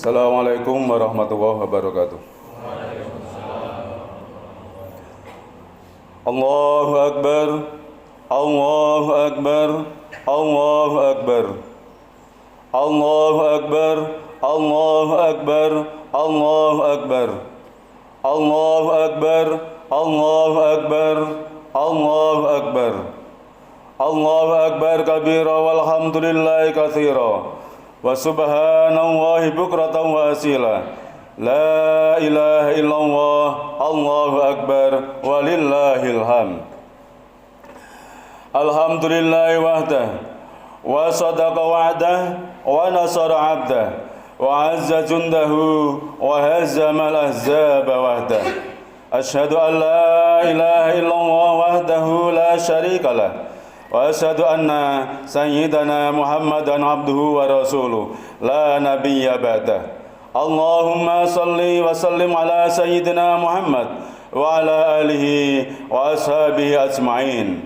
Assalamualaikum warahmatullahi wabarakatuh. Allahu Akbar, Allahu Akbar, Allahu Akbar, Allahu Akbar, Allahu Akbar, Allahu Akbar, Allahu Akbar, Allahu Akbar, Allahu Akbar, Allahu Akbar kabira walhamdulillahi katsira wa subhanallahi bukratan wa asila. La ilaha illallah, Allahu Akbar, walillahil hamd. Alhamdulillahi wahdah, wa sadaqa wa'dah, wa nasara 'abdah, wa 'azza jundahu, wa hazzama al-ahzaba wahdah. Asyhadu an la ilaha illallah wahdahu la syarika lah. Wa asyhadu anna sayyidana Muhammadan abduhu wa rasuluh la nabiyya ba'dah. Allahumma salli wa sallim ala sayyidina Muhammad wa ala alihi wa ashabihi ajma'in.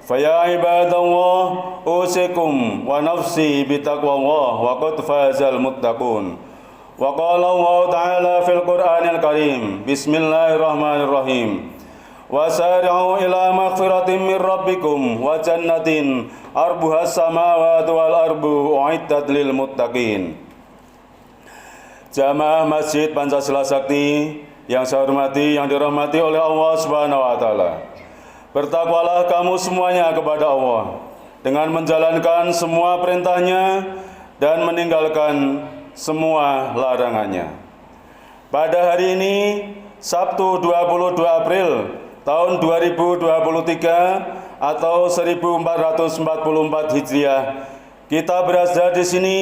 Faya ibadallah usikum wa nafsi bitaqwallah wa qad fazal muttaqun. Wa qala Allah ta'ala fil Qur'anil Karim. Bismillahirrahmanirrahim. Wasari'u ila maghfiratin min rabbikum wa jannatin arbuhas samawati wal ardu uiddat lil muttaqin. Jamaah Masjid Pancasila Sakti yang saya hormati, yang dirahmati oleh Allah Subhanahu wa taala. Bertakwalah kamu semuanya kepada Allah dengan menjalankan semua perintahnya dan meninggalkan semua larangannya. Pada hari ini, Sabtu 22 April tahun 2023 atau 1444 Hijriah, kita berada di sini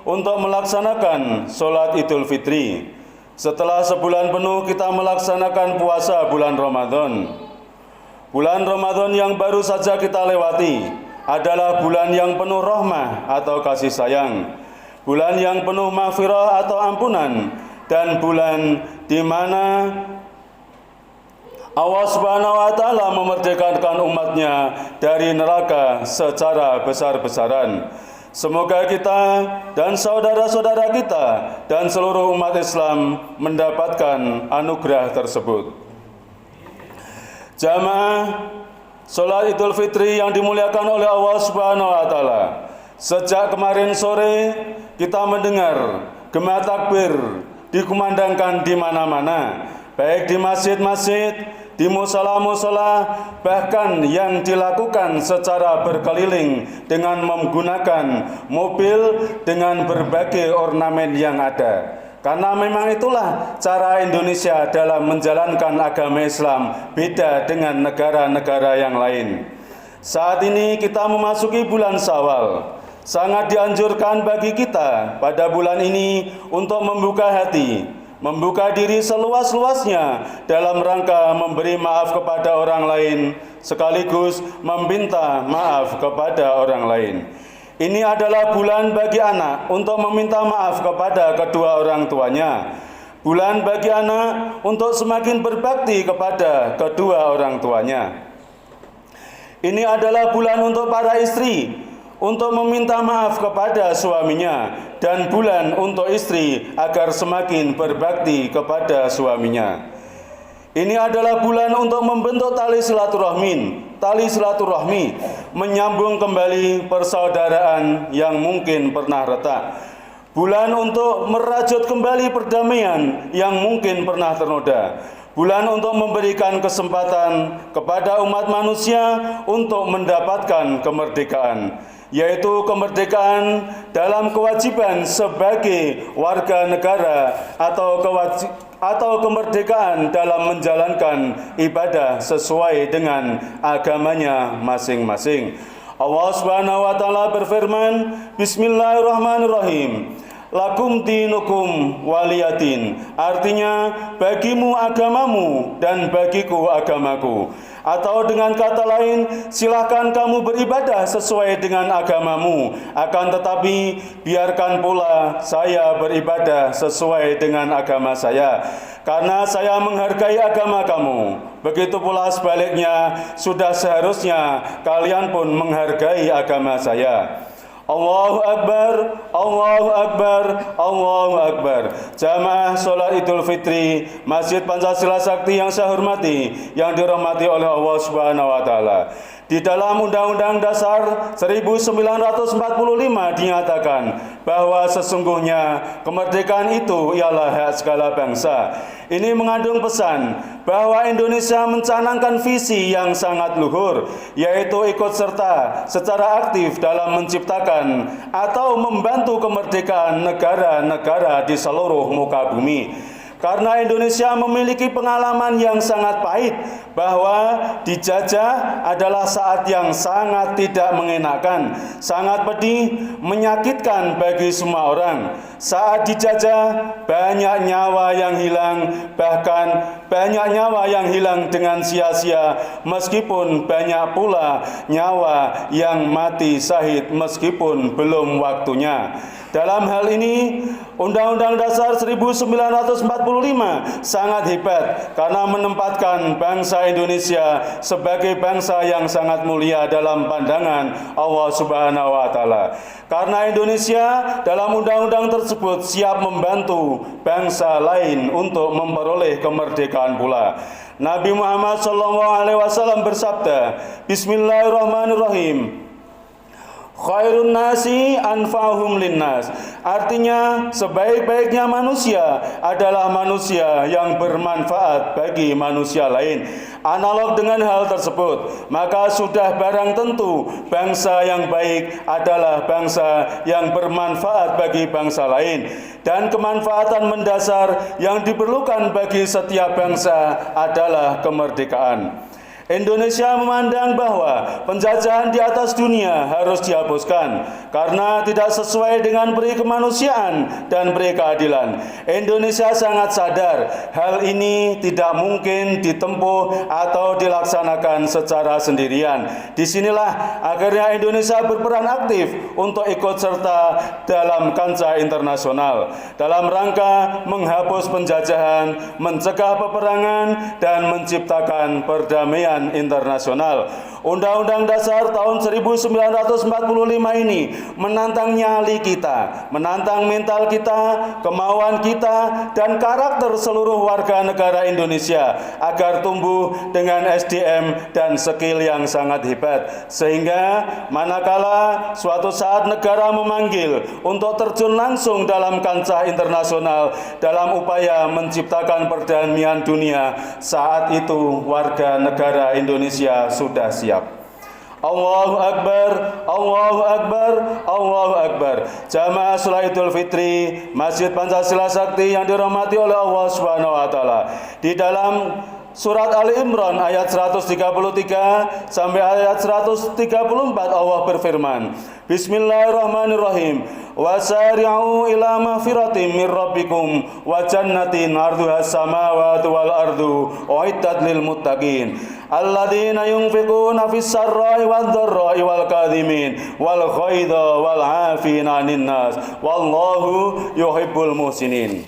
untuk melaksanakan sholat Idul Fitri. Setelah sebulan penuh kita melaksanakan puasa bulan Ramadan. Bulan Ramadan yang baru saja kita lewati adalah bulan yang penuh rahmah atau kasih sayang, bulan yang penuh maghfirah atau ampunan, dan bulan di mana Allah Subhanahu wa taala memerdekakan umatnya dari neraka secara besar-besaran. Semoga kita dan saudara-saudara kita dan seluruh umat Islam mendapatkan anugerah tersebut. Jamaah sholat Idul Fitri yang dimuliakan oleh Allah Subhanahu wa taala. Sejak kemarin sore kita mendengar gema takbir dikumandangkan di mana-mana, baik di masjid-masjid, di musola-musola, bahkan yang dilakukan secara berkeliling dengan menggunakan mobil dengan berbagai ornamen yang ada. Karena memang itulah cara Indonesia dalam menjalankan agama Islam, beda dengan negara-negara yang lain. Saat ini kita memasuki bulan Syawal. Sangat dianjurkan bagi kita pada bulan ini untuk membuka hati, membuka diri seluas-luasnya dalam rangka memberi maaf kepada orang lain, sekaligus meminta maaf kepada orang lain. Ini adalah bulan bagi anak untuk meminta maaf kepada kedua orang tuanya. Bulan bagi anak untuk semakin berbakti kepada kedua orang tuanya. Ini adalah bulan untuk para istri untuk meminta maaf kepada suaminya, dan bulan untuk istri agar semakin berbakti kepada suaminya. Ini adalah bulan untuk membentuk tali silaturahmi, menyambung kembali persaudaraan yang mungkin pernah retak. Bulan untuk merajut kembali perdamaian yang mungkin pernah ternoda. Bulan untuk memberikan kesempatan kepada umat manusia untuk mendapatkan kemerdekaan, yaitu kemerdekaan dalam kewajiban sebagai warga negara atau kemerdekaan dalam menjalankan ibadah sesuai dengan agamanya masing-masing. Allah Subhanahu wa taala berfirman, Bismillahirrahmanirrahim. Lakum dinukum waliyadin, artinya bagimu agamamu dan bagiku agamaku. Atau dengan kata lain, silahkan kamu beribadah sesuai dengan agamamu, akan tetapi biarkan pula saya beribadah sesuai dengan agama saya, karena saya menghargai agama kamu. Begitu pula sebaliknya, sudah seharusnya kalian pun menghargai agama saya. Allahu Akbar, Allahu Akbar, Allahu Akbar. Jamaah sholat Idul Fitri Masjid Pancasila Sakti yang saya hormati, yang dirahmati oleh Allah Subhanahu wa taala. Di dalam Undang-Undang Dasar 1945 dinyatakan bahwa sesungguhnya kemerdekaan itu ialah hak segala bangsa. Ini mengandung pesan bahwa Indonesia mencanangkan visi yang sangat luhur, yaitu ikut serta secara aktif dalam menciptakan atau membantu kemerdekaan negara-negara di seluruh muka bumi. Karena Indonesia memiliki pengalaman yang sangat pahit bahwa dijajah adalah saat yang sangat tidak mengenakan, sangat pedih, menyakitkan bagi semua orang. Saat dijajah, banyak nyawa yang hilang, bahkan banyak nyawa yang hilang dengan sia-sia, meskipun banyak pula nyawa yang mati syahid meskipun belum waktunya. Dalam hal ini, Undang-Undang Dasar 1945 sangat hebat karena menempatkan bangsa Indonesia sebagai bangsa yang sangat mulia dalam pandangan Allah Subhanahu wa taala. Karena Indonesia dalam undang-undang tersebut siap membantu bangsa lain untuk memperoleh kemerdekaan pula. Nabi Muhammad SAW bersabda, Bismillahirrahmanirrahim. Khairun nasi anfa'uhum linnas. Artinya, sebaik-baiknya manusia adalah manusia yang bermanfaat bagi manusia lain. Analog dengan hal tersebut, maka sudah barang tentu bangsa yang baik adalah bangsa yang bermanfaat bagi bangsa lain. Dan kemanfaatan mendasar yang diperlukan bagi setiap bangsa adalah kemerdekaan. Indonesia memandang bahwa penjajahan di atas dunia harus dihapuskan karena tidak sesuai dengan peri kemanusiaan dan peri keadilan. Indonesia sangat sadar hal ini tidak mungkin ditempuh atau dilaksanakan secara sendirian. Disinilah akhirnya Indonesia berperan aktif untuk ikut serta dalam kancah internasional dalam rangka menghapus penjajahan, mencegah peperangan, dan menciptakan perdamaian internasional. Undang-Undang Dasar tahun 1945 ini menantang nyali kita, menantang mental kita, kemauan kita, dan karakter seluruh warga negara Indonesia agar tumbuh dengan SDM dan skill yang sangat hebat. Sehingga manakala suatu saat negara memanggil untuk terjun langsung dalam kancah internasional dalam upaya menciptakan perdamaian dunia, saat itu warga negara Indonesia sudah siap. Allahu Akbar, Allahu Akbar, Allahu Akbar. Jamaah sholat Idul Fitri Masjid Pancasila Sakti yang dirahmati oleh Allah Subhanahu wa taala. Di dalam Surat Ali Imran ayat 133 sampai ayat 134 Allah berfirman, Bismillahirrahmanirrahim. Wasari'u ila maghfiratin min rabbikum wa jannatin 'arduhas samawati wal ardu uiddat lil muttaqin alladzina yunfiquna fis sarra'i wad dharra'i wal kadhimin wal ghaidha wal 'afina 'anil nas wallahu yuhibbul muhsinin.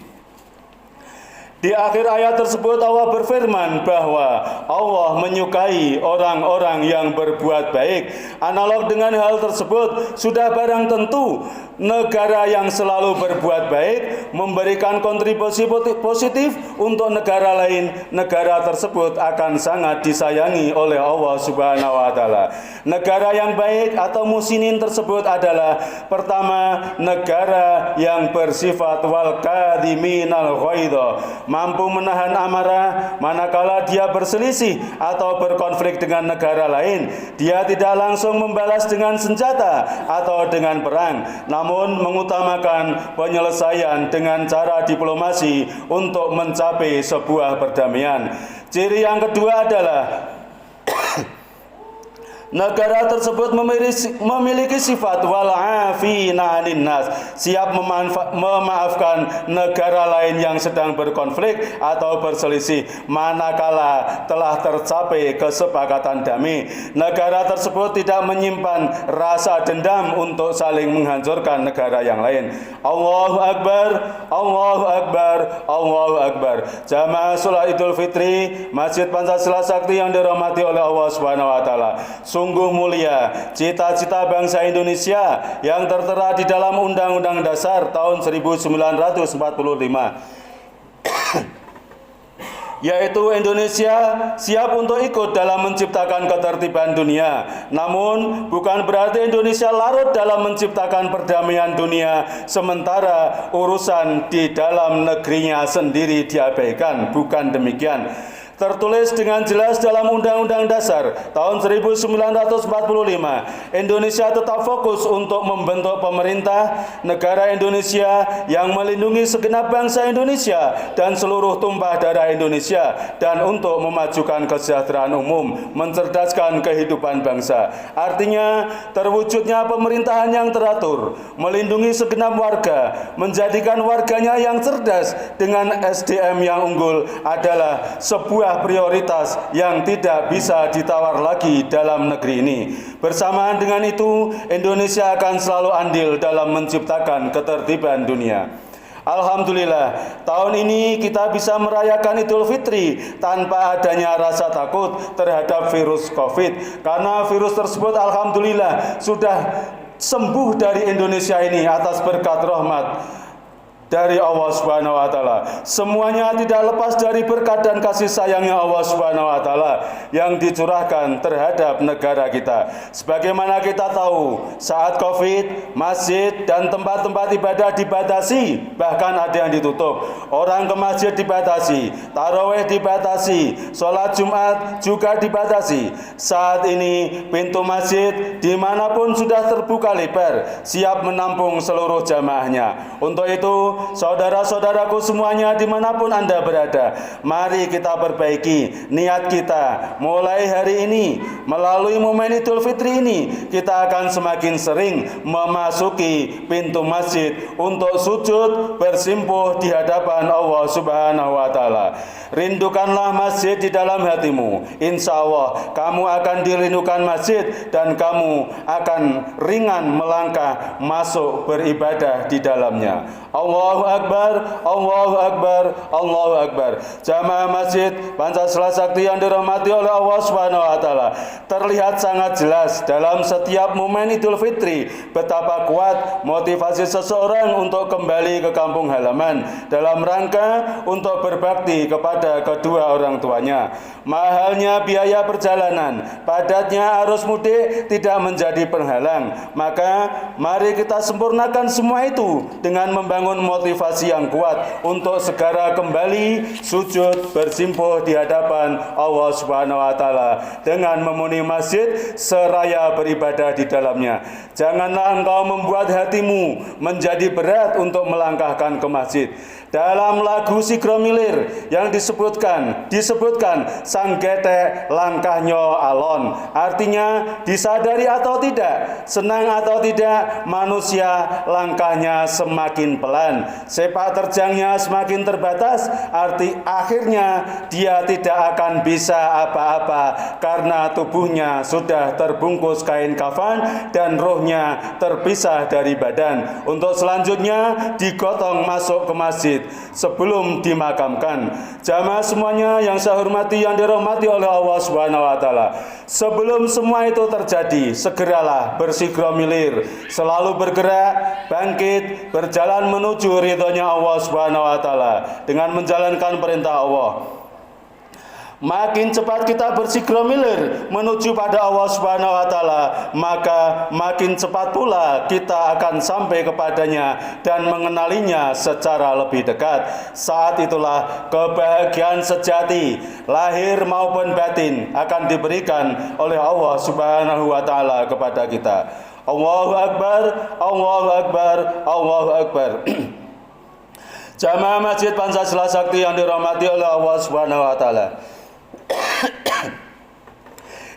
Di akhir ayat tersebut Allah berfirman bahwa Allah menyukai orang-orang yang berbuat baik. Analog dengan hal tersebut, sudah barang tentu negara yang selalu berbuat baik memberikan kontribusi positif untuk negara lain. Negara tersebut akan sangat disayangi oleh Allah Subhanahu wa taala. Negara yang baik atau musinin tersebut adalah pertama, negara yang bersifat wal kadhiminal ghaidha, mampu menahan amarah manakala dia berselisih atau berkonflik dengan negara lain. Dia tidak langsung membalas dengan senjata atau dengan perang, namun mengutamakan penyelesaian dengan cara diplomasi untuk mencapai sebuah perdamaian. Ciri yang kedua adalah negara tersebut memiliki sifat wal 'afina 'anil nas, siap memaafkan negara lain yang sedang berkonflik atau berselisih manakala telah tercapai kesepakatan damai. Negara tersebut tidak menyimpan rasa dendam untuk saling menghancurkan negara yang lain. Allahu Akbar, Allahu Akbar, Allahu Akbar. Jamaah sholat Idul Fitri Masjid Pancasila Sakti yang dirahmati oleh Allah Subhanahu wa taala. sungguh mulia cita-cita bangsa Indonesia yang tertera di dalam Undang-Undang Dasar tahun 1945. Yaitu Indonesia siap untuk ikut dalam menciptakan ketertiban dunia. Namun bukan berarti Indonesia larut dalam menciptakan perdamaian dunia sementara urusan di dalam negerinya sendiri diabaikan. Bukan demikian. Tertulis dengan jelas dalam Undang-Undang Dasar tahun 1945, Indonesia tetap fokus untuk membentuk pemerintah negara Indonesia yang melindungi segenap bangsa Indonesia dan seluruh tumpah darah Indonesia, dan untuk memajukan kesejahteraan umum, mencerdaskan kehidupan bangsa. Artinya, terwujudnya pemerintahan yang teratur, melindungi segenap warga, menjadikan warganya yang cerdas dengan SDM yang unggul adalah sebuah prioritas yang tidak bisa ditawar lagi dalam negeri ini. Bersamaan dengan itu, Indonesia akan selalu andil dalam menciptakan ketertiban dunia. Alhamdulillah, tahun ini kita bisa merayakan Idul Fitri tanpa adanya rasa takut terhadap virus COVID. Karena virus tersebut alhamdulillah sudah sembuh dari Indonesia ini atas berkat rahmat dari Allah Subhanahu wa taala. Semuanya tidak lepas dari berkat dan kasih sayangnya Allah Subhanahu wa taala yang dicurahkan terhadap negara kita. Sebagaimana kita tahu, saat Covid, masjid dan tempat-tempat ibadah dibatasi, bahkan ada yang ditutup. Orang ke masjid dibatasi, tarawih dibatasi, sholat Jumat juga dibatasi. Saat ini pintu masjid dimanapun sudah terbuka lebar, siap menampung seluruh jamaahnya. Untuk itu, saudara-saudaraku semuanya dimanapun Anda berada, mari kita perbaiki niat kita. Mulai hari ini, melalui momen Idul Fitri ini, kita akan semakin sering memasuki pintu masjid untuk sujud bersimpuh di hadapan Allah Subhanahu wa taala. Rindukanlah masjid di dalam hatimu. Insya Allah kamu akan dirindukan masjid dan kamu akan ringan melangkah masuk beribadah di dalamnya. Allahu Akbar, Allahu Akbar, Allahu Akbar. Jamaah Masjid Pancasila Sakti yang dirahmati oleh Allah Subhanahu wa taala, terlihat sangat jelas dalam setiap momen Idul Fitri betapa kuat motivasi seseorang untuk kembali ke kampung halaman dalam rangka untuk berbakti kepada kedua orang tuanya. Mahalnya biaya perjalanan, padatnya arus mudik tidak menjadi penghalang. Maka mari kita sempurnakan semua itu dengan membangun motivasi yang kuat untuk segera kembali sujud bersimpuh di hadapan Allah Subhanahu wa taala dengan memenuhi masjid seraya beribadah di dalamnya. Janganlah engkau membuat hatimu menjadi berat untuk melangkahkan ke masjid. Dalam lagu Si Gromilir yang disebutkan sang getek langkahnya alon. Artinya disadari atau tidak, senang atau tidak, manusia langkahnya semakin pelan, sepak terjangnya semakin terbatas. Akhirnya dia tidak akan bisa apa-apa karena tubuhnya sudah terbungkus kain kafan dan rohnya terpisah dari badan, untuk selanjutnya digotong masuk ke masjid sebelum dimakamkan. Jamaah semuanya yang saya hormati, yang dirahmati oleh Allah Subhanahu wa taala, sebelum semua itu terjadi, segeralah bersigromilir, selalu bergerak, bangkit, berjalan menuju ridhonya Allah Subhanahu wa taala dengan menjalankan perintah Allah. Makin cepat kita bersigromilir menuju pada Allah Subhanahu wa taala, maka makin cepat pula kita akan sampai kepadanya dan mengenalinya secara lebih dekat. Saat itulah kebahagiaan sejati, lahir maupun batin, akan diberikan oleh Allah Subhanahu wa taala kepada kita. Allahu Akbar, Allahu Akbar, Allahu Akbar. Jamaah Masjid Pancasila Sakti yang dirahmati oleh Allah Subhanahu wa taala.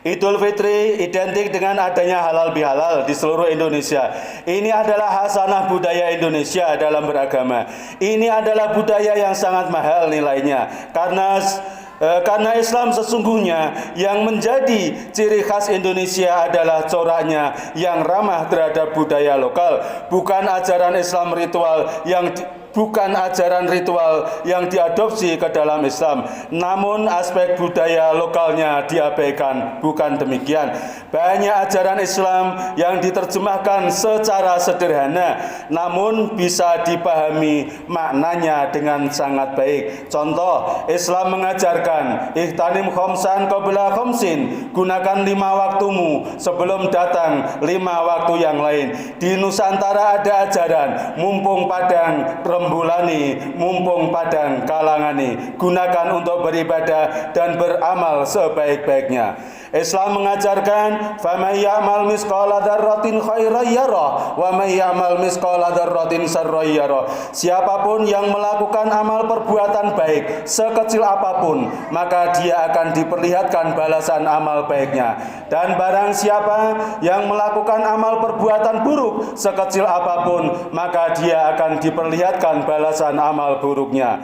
Idul Fitri identik dengan adanya halal bihalal di seluruh Indonesia. Ini adalah hasanah budaya Indonesia dalam beragama. Ini adalah budaya yang sangat mahal nilainya. Karena Islam sesungguhnya yang menjadi ciri khas Indonesia adalah coraknya yang ramah terhadap budaya lokal, bukan ajaran Islam ritual bukan ajaran ritual yang diadopsi ke dalam Islam, namun aspek budaya lokalnya diabaikan. Bukan demikian. Banyak ajaran Islam yang diterjemahkan secara sederhana, namun bisa dipahami maknanya dengan sangat baik. Contoh, Islam mengajarkan ihtanim khamsan qabla khamsin, gunakan 5 waktumu sebelum datang 5 waktu yang lain. Di Nusantara ada ajaran mumpung padang rembulani, mumpung padang kalangani, gunakan untuk beribadah dan beramal sebaik-baiknya. Islam mengajarkan faman ya'mal misqala dzarratin khairan yarah wa man ya'mal misqala dzarratin syarran yarah. Siapapun yang melakukan amal perbuatan baik sekecil apapun, maka dia akan diperlihatkan balasan amal baiknya. Dan barang siapa yang melakukan amal perbuatan buruk sekecil apapun, maka dia akan diperlihatkan balasan amal buruknya.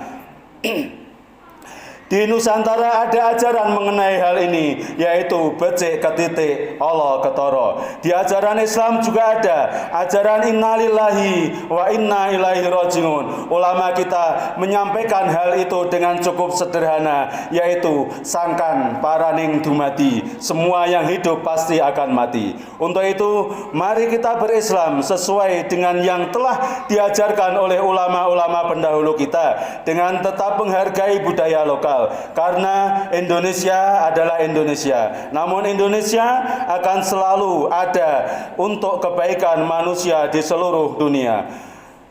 Di Nusantara ada ajaran mengenai hal ini, yaitu becik ketitik Allah ketara. Di ajaran Islam juga ada ajaran innalillahi wa inna ilaihi rajiun. Ulama kita menyampaikan hal itu dengan cukup sederhana, yaitu sangkan paraning dumati, semua yang hidup pasti akan mati. Untuk itu, mari kita berislam sesuai dengan yang telah diajarkan oleh ulama-ulama pendahulu kita, dengan tetap menghargai budaya lokal. Karena Indonesia adalah Indonesia, namun Indonesia akan selalu ada untuk kebaikan manusia di seluruh dunia.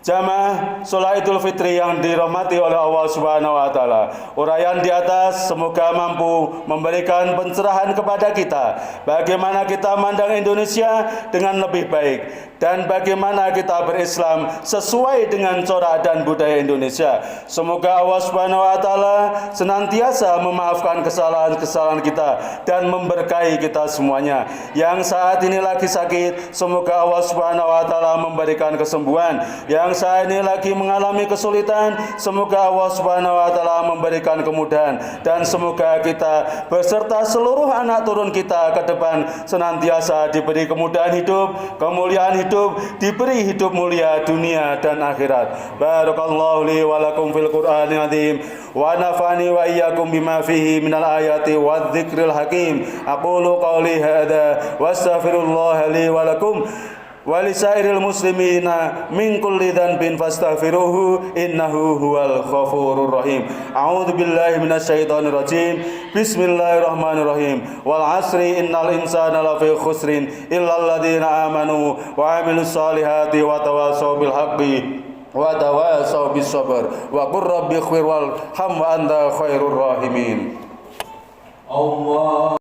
Jamaah sholat Idul Fitri yang dirahmati oleh Allah Subhanahu wa taala. Uraian di atas semoga mampu memberikan pencerahan kepada kita bagaimana kita memandang Indonesia dengan lebih baik dan bagaimana kita berislam sesuai dengan corak dan budaya Indonesia. Semoga Allah Subhanahu wa taala senantiasa memaafkan kesalahan-kesalahan kita dan memberkahi kita semuanya. Yang saat ini lagi sakit, semoga Allah Subhanahu wa taala memberikan kesembuhan. Yang saat ini lagi mengalami kesulitan, semoga Allah Subhanahu wa taala memberikan kemudahan, dan semoga kita beserta seluruh anak turun kita ke depan senantiasa diberi kemudahan hidup, kemuliaan hidup, diberi hidup mulia dunia dan akhirat. Barakallahu li wa lakum fil Qur'anil azim wa nafani wa iyyakum bima fihi minal ayati wadh-dhikril hakim. Aqulu qawli hadza wastaghfirullah li wa lakum walisairil muslimina min kulli dhanbin fastaghfiruhu innahu huwal ghafurur rahim. A'udzu billahi minasyaitonir rajim. Bismillahirrahmanirrahim. Wal 'asri innal insana lafi khusrin illal ladzina amanu wa 'amilus solihati wa tawassaw bil haqqi wa tawassaw bis sabr wa qur rabbi ighfir warham wa anta khairur rahimin. Allah